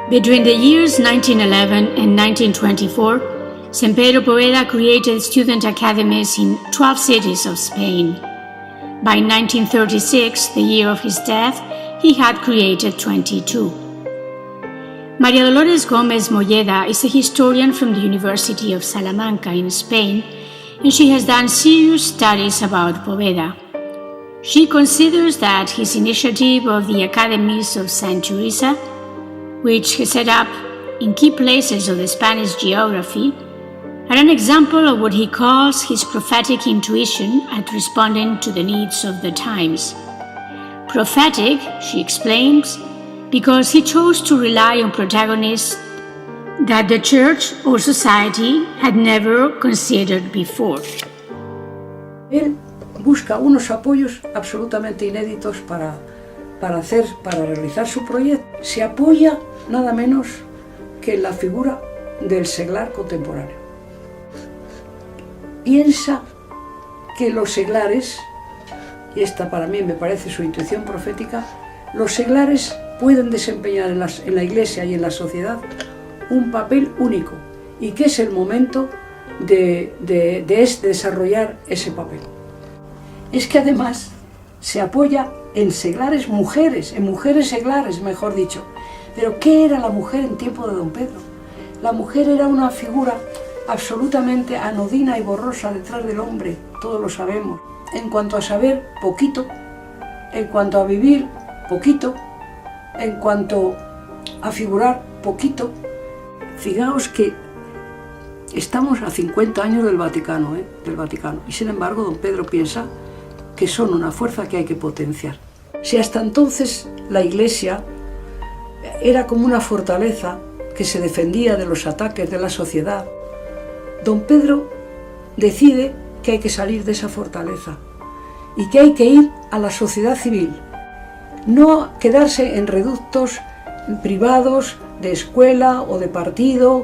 Between the years 1911 and 1924, St. Pedro Poveda created student academies in 12 cities of Spain. By 1936, the year of his death, he had created 22. María Dolores Gómez Molleda is a historian from the University of Salamanca in Spain, and she has done serious studies about Poveda. She considers that his initiative of the academies of Saint Teresa, which he set up in key places of the Spanish geography, are an example of what he calls his prophetic intuition at responding to the needs of the times. Prophetic, she explains, because he chose to rely on protagonists that the church or society had never considered before. Él busca unos apoyos absolutamente inéditos para realizar su proyecto. Se apoya nada menos que en la figura del seglar contemporáneo. Piensa que los seglares, y esta para mí me parece su intuición profética, los seglares pueden desempeñar en la Iglesia y en la sociedad un papel único, y que es el momento de desarrollar ese papel. Es que además se apoya en seglares mujeres, en mujeres seglares, mejor dicho. Pero ¿qué era la mujer en tiempo de don Pedro? La mujer era una figura absolutamente anodina y borrosa detrás del hombre, todos lo sabemos. En cuanto a saber, poquito. En cuanto a vivir, poquito. En cuanto a figurar, poquito. Fijaos que estamos a 50 años del Vaticano, y sin embargo don Pedro piensa que son una fuerza que hay que potenciar. Si hasta entonces la Iglesia era como una fortaleza que se defendía de los ataques de la sociedad, don Pedro decide que hay que salir de esa fortaleza y que hay que ir a la sociedad civil, no quedarse en reductos privados de escuela o de partido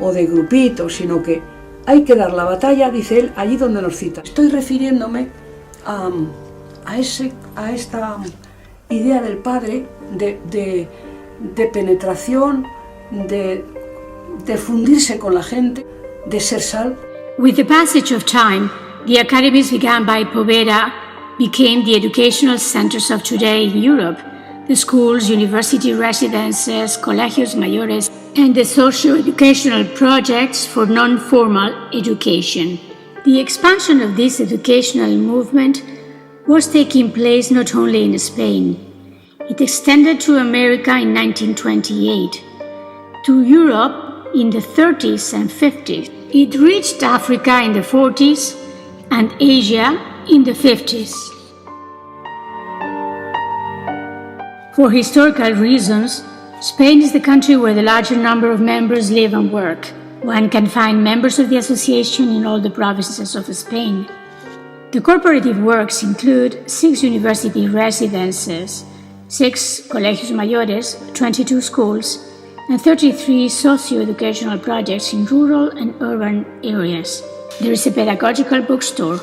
o de grupito, sino que hay que dar la batalla, dice él, allí donde nos cita. Estoy refiriéndome a esta idea del padre de penetración, de fundirse con la gente, de ser sal. With the passage of time, the academies began by Poveda became the educational centers of today in Europe, the schools, university residences, colegios mayores, and the socio-educational projects for non-formal education. The expansion of this educational movement was taking place not only in Spain. It extended to America in 1928, to Europe in the 30s and 50s. It reached Africa in the 40s and Asia in the 50s. For historical reasons, Spain is the country where the larger number of members live and work. One can find members of the association in all the provinces of Spain. The corporative works include 6 university residences, 6 colegios mayores, 22 schools, and 33 socio-educational projects in rural and urban areas. There is a pedagogical bookstore,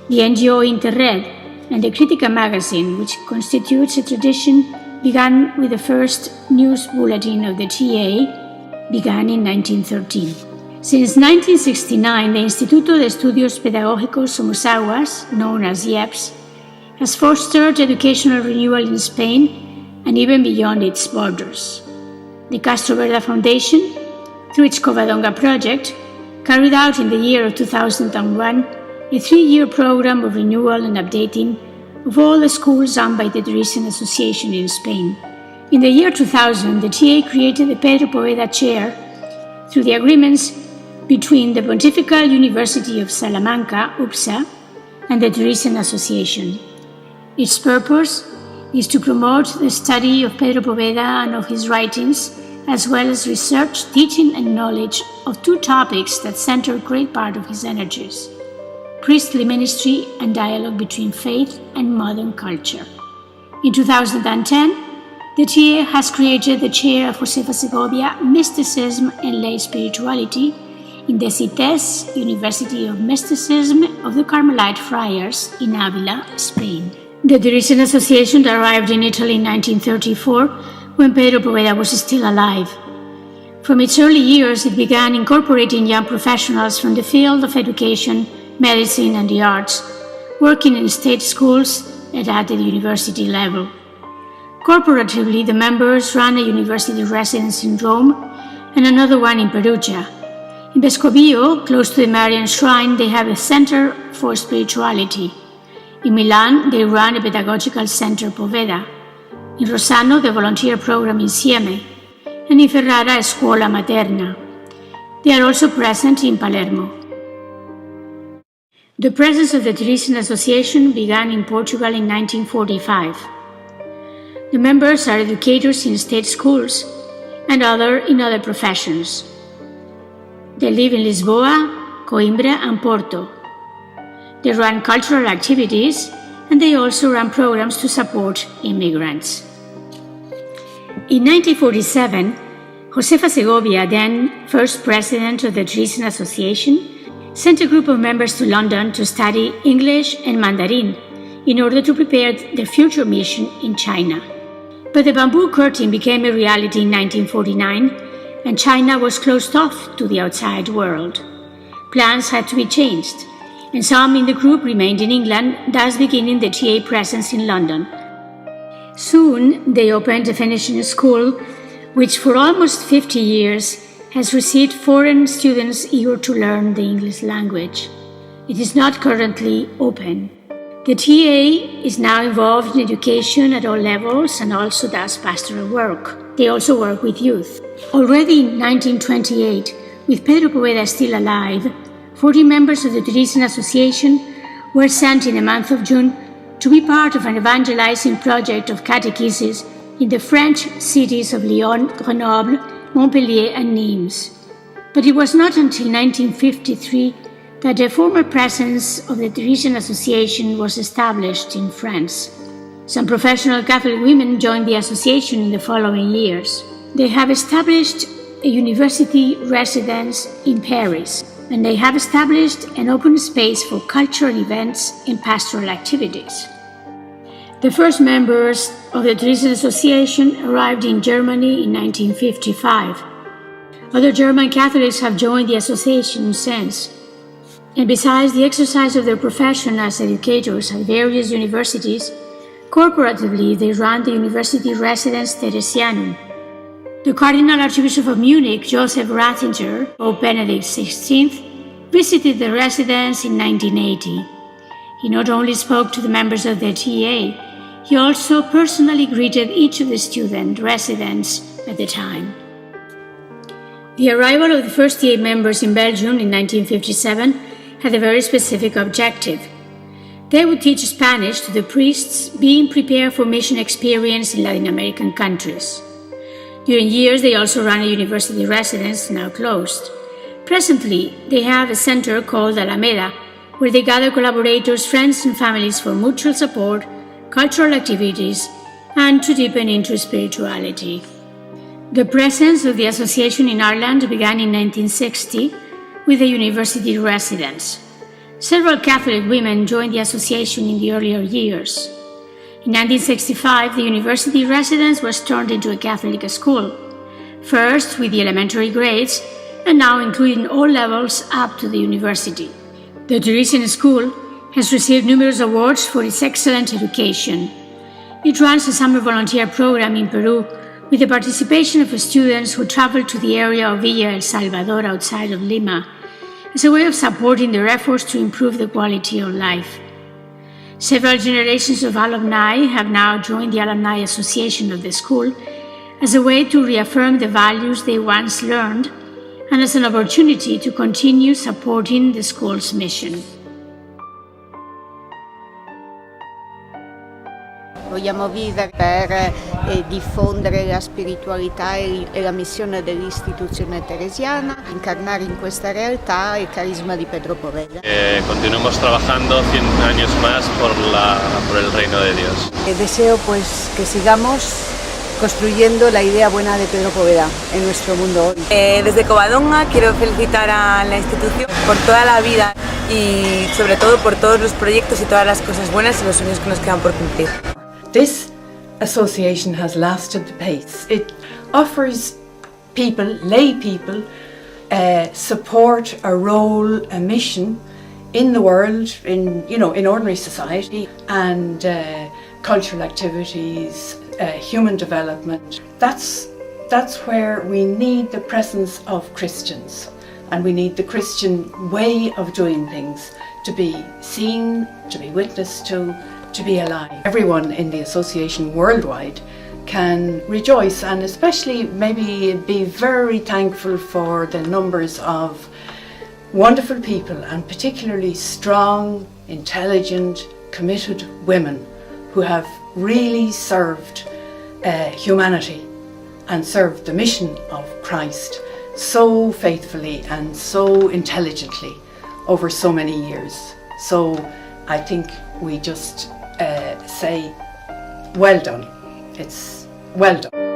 the NGO Interred, and the Critica magazine, which constitutes a tradition began with the first news bulletin of the TA, began in 1913. Since 1969, the Instituto de Estudios Pedagógicos Somosaguas, known as IEPS, has fostered educational renewal in Spain and even beyond its borders. The Castro Verde Foundation, through its Covadonga project, carried out in the year of 2001 a 3-year program of renewal and updating of all the schools run by the Teresian Association in Spain. In the year 2000, the TA created the Pedro Poveda Chair through the agreements between the Pontifical University of Salamanca, UPSA, and the Teresian Association. Its purpose is to promote the study of Pedro Poveda and of his writings, as well as research, teaching, and knowledge of 2 topics that center a great part of his energies: priestly ministry and dialogue between faith and modern culture. In 2010, the TA has created the chair of Josefa Segovia Mysticism and Lay Spirituality in the CITES, University of Mysticism of the Carmelite Friars in Avila, Spain. The Teresian Association arrived in Italy in 1934 when Pedro Poveda was still alive. From its early years, it began incorporating young professionals from the field of education, medicine, and the arts, working in state schools and at the university level. Corporatively, the members run a university residence in Rome and another one in Perugia. In Vescovio, close to the Marian Shrine, they have a center for spirituality. In Milan, they run a pedagogical center, Poveda. In Rossano, the volunteer program Insieme, and in Ferrara, a scuola materna. They are also present in Palermo. The presence of the Teresian Association began in Portugal in 1945. The members are educators in state schools and in other professions. They live in Lisboa, Coimbra, and Porto. They run cultural activities, and they also run programs to support immigrants. In 1947, Josefa Segovia, then first president of the Teresian Association, sent a group of members to London to study English and Mandarin in order to prepare their future mission in China. But the bamboo curtain became a reality in 1949, and China was closed off to the outside world. Plans had to be changed, and some in the group remained in England, thus beginning the TA presence in London. Soon, they opened a finishing school, which for almost 50 years has received foreign students eager to learn the English language. It is not currently open. The TA is now involved in education at all levels and also does pastoral work. They also work with youth. Already in 1928, with Pedro Poveda still alive, 40 members of the Teresian Association were sent in the month of June to be part of an evangelizing project of catechesis in the French cities of Lyon, Grenoble, Montpellier, and Nimes. But it was not until 1953 that the former presence of the Teresian Association was established in France. Some professional Catholic women joined the association in the following years. They have established a university residence in Paris, and they have established an open space for cultural events and pastoral activities. The first members of the Teresian Association arrived in Germany in 1955. Other German Catholics have joined the association since. And besides the exercise of their profession as educators at various universities, corporatively they run the University Residence Theresianum. The Cardinal Archbishop of Munich, Joseph Ratzinger, Pope Benedict XVI, visited the residence in 1980. He not only spoke to the members of the TA, he also personally greeted each of the student residents at the time. The arrival of the first TA members in Belgium in 1957 had a very specific objective. They would teach Spanish to the priests being prepared for mission experience in Latin American countries. During years, they also ran a university residence, now closed. Presently, they have a center called Alameda, where they gather collaborators, friends, and families for mutual support, cultural activities, and to deepen into spirituality. The presence of the association in Ireland began in 1960 with a university residence. Several Catholic women joined the association in the earlier years. In 1965, the university residence was turned into a Catholic school, first with the elementary grades, and now including all levels up to the university. The Teresian School has received numerous awards for its excellent education. It runs a summer volunteer program in Peru with the participation of students who travel to the area of Villa El Salvador outside of Lima as a way of supporting their efforts to improve the quality of life. Several generations of alumni have now joined the Alumni Association of the school as a way to reaffirm the values they once learned and as an opportunity to continue supporting the school's mission. Vogliamo vivere per diffondere la spiritualità e la missione dell'istituzione teresiana, incarnare in questa realtà il carisma di Pedro Poveda. Continuemos trabajando 100 años más por el reino de Dios. Deseo pues que sigamos construyendo la idea buena de Pedro Poveda en nuestro mundo hoy. Desde Covadonga quiero felicitar a la institución por toda la vida y sobre todo por todos los proyectos y todas las cosas buenas y los sueños que nos quedan por cumplir. This association has lasted the pace. It offers people, lay people, support a role, a mission in the world, in ordinary society, and cultural activities, human development. That's where we need the presence of Christians, and we need the Christian way of doing things to be seen, to be witnessed to be alive. Everyone in the association worldwide can rejoice, and especially maybe be very thankful for the numbers of wonderful people, and particularly strong, intelligent, committed women who have really served humanity and served the mission of Christ so faithfully and so intelligently over so many years. So I think we just say, well done. It's well done.